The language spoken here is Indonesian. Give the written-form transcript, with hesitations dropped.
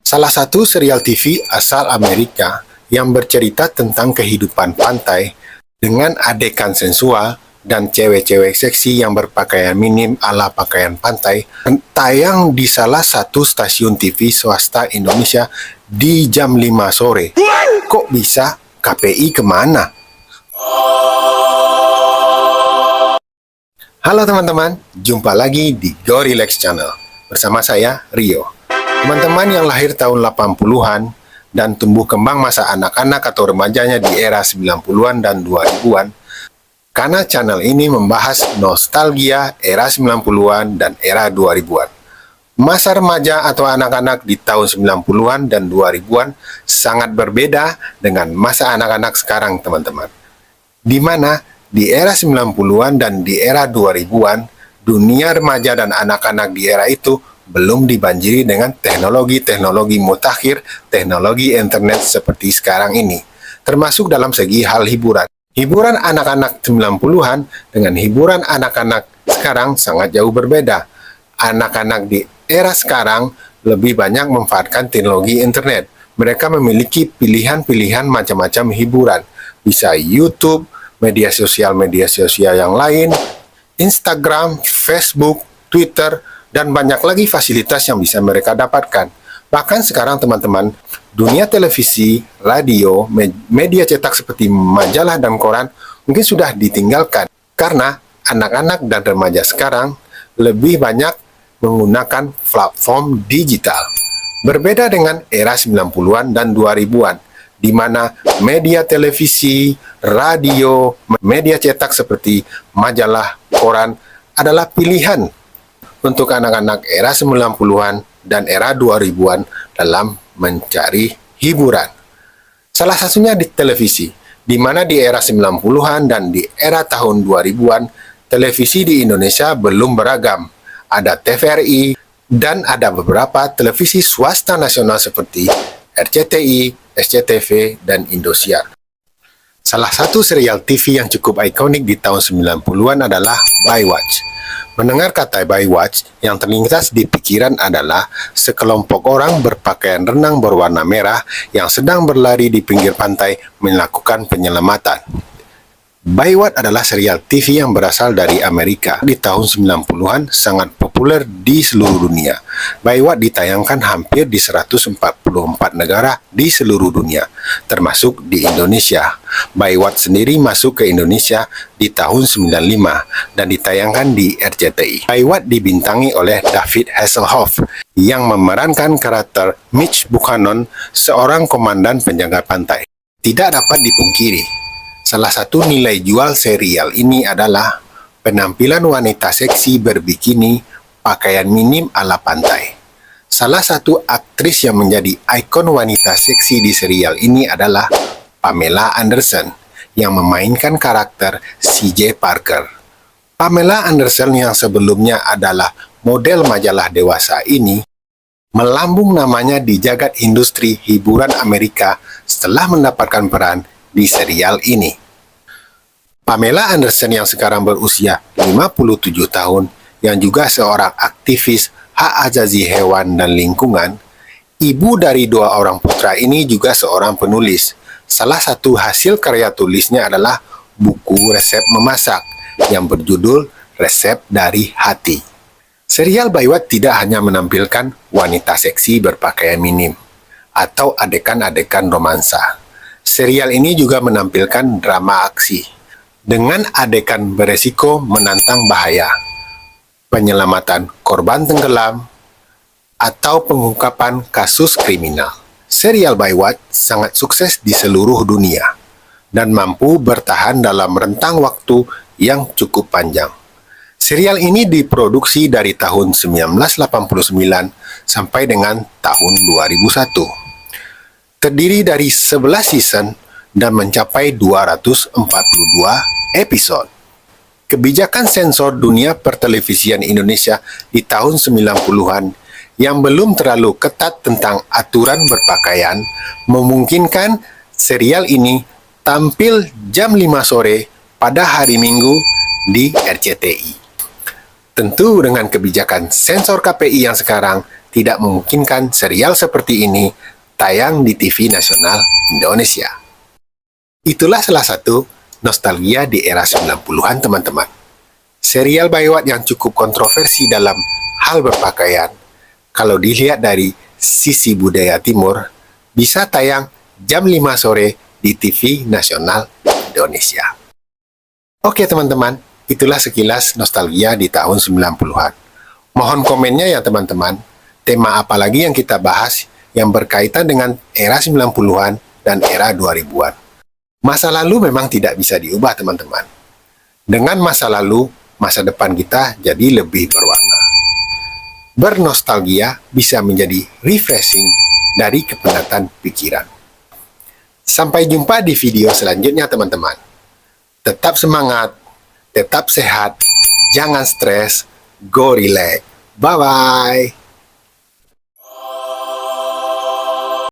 Salah satu serial TV asal Amerika yang bercerita tentang kehidupan pantai dengan adegan sensual dan cewek-cewek seksi yang berpakaian minim ala pakaian pantai tayang di salah satu stasiun TV swasta Indonesia di jam 5 sore. Kok bisa? KPI kemana? Halo teman-teman, jumpa lagi di Go Relax Channel bersama saya, Rio. Teman-teman yang lahir tahun 80-an dan tumbuh kembang masa anak-anak atau remajanya di era 90-an dan 2000-an, karena channel ini membahas nostalgia era 90-an dan era 2000-an. Masa remaja atau anak-anak di tahun 90-an dan 2000-an sangat berbeda dengan masa anak-anak sekarang, teman-teman. Di mana di era 90-an dan di era 2000-an, dunia remaja dan anak-anak di era itu belum dibanjiri dengan teknologi-teknologi mutakhir, teknologi internet seperti sekarang ini, termasuk dalam segi hal hiburan. Hiburan anak-anak 90-an dengan hiburan anak-anak sekarang sangat jauh berbeda. Anak-anak di era sekarang lebih banyak memanfaatkan teknologi internet. Mereka memiliki pilihan-pilihan macam-macam hiburan. Bisa YouTube, media sosial yang lain, Instagram, Facebook, Twitter, dan banyak lagi fasilitas yang bisa mereka dapatkan. Bahkan sekarang teman-teman, dunia televisi, radio, media cetak seperti majalah dan koran mungkin sudah ditinggalkan karena anak-anak dan remaja sekarang lebih banyak menggunakan platform digital. Berbeda dengan era 90-an dan 2000-an, di mana media televisi, radio, media cetak seperti majalah, koran adalah pilihan untuk anak-anak era 90-an dan era 2000-an dalam mencari hiburan. Salah satunya di televisi, di mana di era 90-an dan di era tahun 2000-an, televisi di Indonesia belum beragam. Ada TVRI dan ada beberapa televisi swasta nasional seperti RCTI, SCTV, dan Indosiar. Salah satu serial TV yang cukup ikonik di tahun 90-an adalah Baywatch. Mendengar kata Baywatch, yang terlintas di pikiran adalah sekelompok orang berpakaian renang berwarna merah yang sedang berlari di pinggir pantai melakukan penyelamatan. Baywatch adalah serial TV yang berasal dari Amerika. Di tahun 90-an sangat populer di seluruh dunia. Baywatch ditayangkan hampir di 144 negara di seluruh dunia, termasuk di Indonesia. Baywatch sendiri masuk ke Indonesia di tahun 95 dan ditayangkan di RCTI. Baywatch dibintangi oleh David Hasselhoff yang memerankan karakter Mitch Buchanan, seorang komandan penjaga pantai. Tidak dapat dipungkiri, salah satu nilai jual serial ini adalah penampilan wanita seksi berbikini, pakaian minim ala pantai. Salah satu aktris yang menjadi ikon wanita seksi di serial ini adalah Pamela Anderson yang memainkan karakter CJ Parker. Pamela Anderson yang sebelumnya adalah model majalah dewasa ini melambung namanya di jagat industri hiburan Amerika setelah mendapatkan peran di serial ini. Pamela Anderson yang sekarang berusia 57 tahun, yang juga seorang aktivis hak asasi hewan dan lingkungan, ibu dari 2 orang putra ini juga seorang penulis. Salah satu hasil karya tulisnya adalah buku resep memasak yang berjudul Resep dari Hati. Serial Baywatch tidak hanya menampilkan wanita seksi berpakaian minim atau adegan-adegan romansa. Serial ini juga menampilkan drama aksi dengan adegan beresiko menantang bahaya, penyelamatan korban tenggelam, atau pengungkapan kasus kriminal. Serial Baywatch sangat sukses di seluruh dunia dan mampu bertahan dalam rentang waktu yang cukup panjang. Serial ini diproduksi dari tahun 1989 sampai dengan tahun 2001. Terdiri dari 11 season dan mencapai 242 episode. Kebijakan sensor dunia pertelevisian Indonesia di tahun 90-an yang belum terlalu ketat tentang aturan berpakaian memungkinkan serial ini tampil jam 5 sore pada hari Minggu di RCTI. Tentu dengan kebijakan sensor KPI yang sekarang, tidak memungkinkan serial seperti ini tayang di TV nasional Indonesia. Itulah salah satu nostalgia di era 90-an, teman-teman. Serial Baywat yang cukup kontroversi dalam hal berpakaian, kalau dilihat dari sisi budaya timur, bisa tayang jam 5 sore di TV nasional Indonesia. Oke teman-teman, itulah sekilas nostalgia di tahun 90-an. Mohon komennya ya teman-teman, tema apa lagi yang kita bahas yang berkaitan dengan era 90-an dan era 2000-an. Masa lalu memang tidak bisa diubah teman-teman. Dengan masa lalu, masa depan kita jadi lebih berwarna. Bernostalgia bisa menjadi refreshing dari kepenatan pikiran. Sampai jumpa di video selanjutnya teman-teman. Tetap semangat, tetap sehat, jangan stres, go relax. Bye-bye.